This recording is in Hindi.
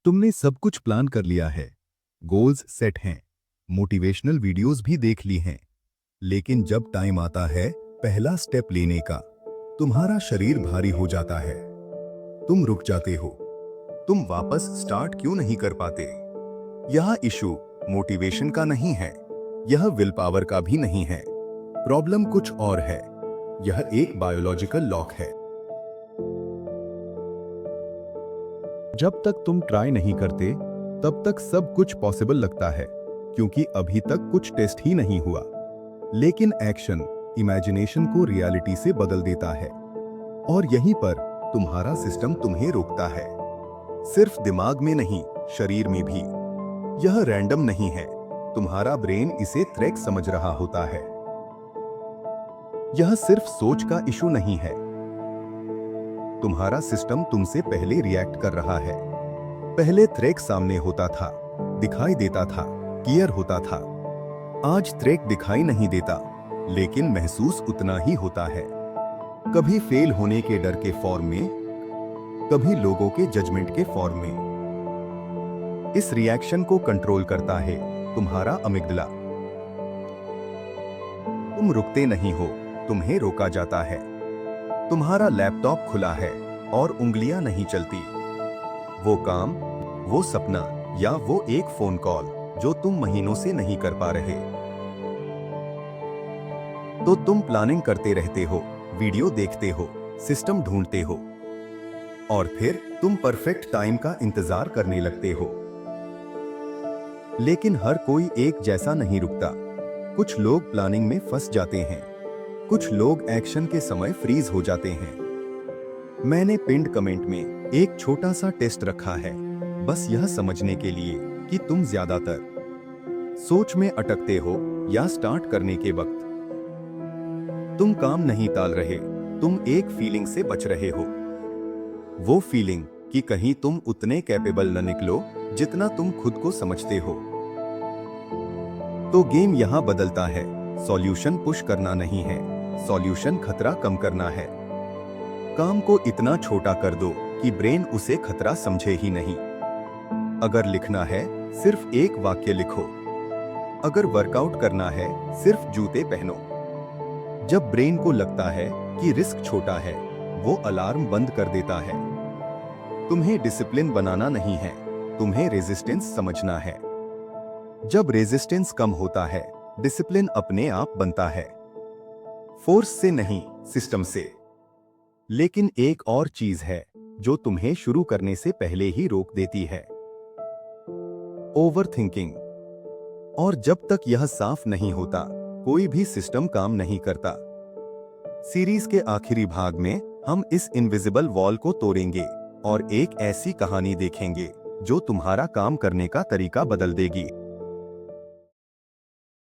तुमने सब कुछ प्लान कर लिया है, गोल्स सेट हैं, मोटिवेशनल वीडियोस भी देख ली हैं, लेकिन जब टाइम आता है पहला स्टेप लेने का, तुम्हारा शरीर भारी हो जाता है। तुम रुक जाते हो। तुम वापस स्टार्ट क्यों नहीं कर पाते? यह इशू मोटिवेशन का नहीं है, यह विल पावर का भी नहीं है। प्रॉब्लम कुछ और है। यह एक बायोलॉजिकल लॉक है। जब तक तुम ट्राई नहीं करते तब तक सब कुछ पॉसिबल लगता है, क्योंकि अभी तक कुछ टेस्ट ही नहीं हुआ। लेकिन एक्शन इमेजिनेशन को रियलिटी से बदल देता है, और यहीं पर तुम्हारा सिस्टम तुम्हें रोकता है। सिर्फ दिमाग में नहीं, शरीर में भी। यह रैंडम नहीं है, तुम्हारा ब्रेन इसे थ्रेट समझ रहा होता है। यह सिर्फ सोच का इशू नहीं है, तुम्हारा सिस्टम तुमसे पहले रिएक्ट कर रहा है। पहले थ्रेट सामने होता था, दिखाई देता था, केयर होता था। आज थ्रेट दिखाई नहीं देता, लेकिन महसूस उतना ही होता है। कभी फेल होने के डर के फॉर्म में, कभी लोगों के जजमेंट के फॉर्म में। इस रिएक्शन को कंट्रोल करता है तुम्हारा अमिग्डला। तुम रुकते नहीं हो, तुम्हें रोका जाता है। तुम्हारा लैपटॉप खुला है और उंगलियां नहीं चलती। वो काम, वो सपना, या वो एक फोन कॉल जो तुम महीनों से नहीं कर पा रहे। तो तुम प्लानिंग करते रहते हो, वीडियो देखते हो, सिस्टम ढूंढते हो, और फिर तुम परफेक्ट टाइम का इंतजार करने लगते हो। लेकिन हर कोई एक जैसा नहीं रुकता। कुछ लोग प्लानिंग में फंस जाते हैं, कुछ लोग एक्शन के समय फ्रीज हो जाते हैं। मैंने पिंड कमेंट में एक छोटा सा टेस्ट रखा है, बस यह समझने के लिए कि तुम ज्यादातर सोच में अटकते हो या स्टार्ट करने के वक्त। तुम काम नहीं टाल रहे, तुम एक फीलिंग से बच रहे हो। वो फीलिंग कि कहीं तुम उतने कैपेबल न निकलो जितना तुम खुद को समझते हो। तो गेम यहां बदलता है। सॉल्यूशन पुश करना नहीं है, सॉल्यूशन खतरा कम करना है। काम को इतना छोटा कर दो कि ब्रेन उसे खतरा समझे ही नहीं। अगर लिखना है, सिर्फ एक वाक्य लिखो। अगर वर्कआउट करना है, सिर्फ जूते पहनो। जब ब्रेन को लगता है कि रिस्क छोटा है, वो अलार्म बंद कर देता है। तुम्हें डिसिप्लिन बनाना नहीं है, तुम्हें रेजिस्टेंस समझना है। जब रेजिस्टेंस कम होता है, डिसिप्लिन अपने आप बनता है। फोर्स से नहीं, सिस्टम से। लेकिन एक और चीज है जो तुम्हें शुरू करने से पहले ही रोक देती है, ओवरथिंकिंग। और जब तक यह साफ नहीं होता, कोई भी सिस्टम काम नहीं करता। सीरीज के आखिरी भाग में हम इस इनविजिबल वॉल को तोड़ेंगे और एक ऐसी कहानी देखेंगे जो तुम्हारा काम करने का तरीका बदल देगी।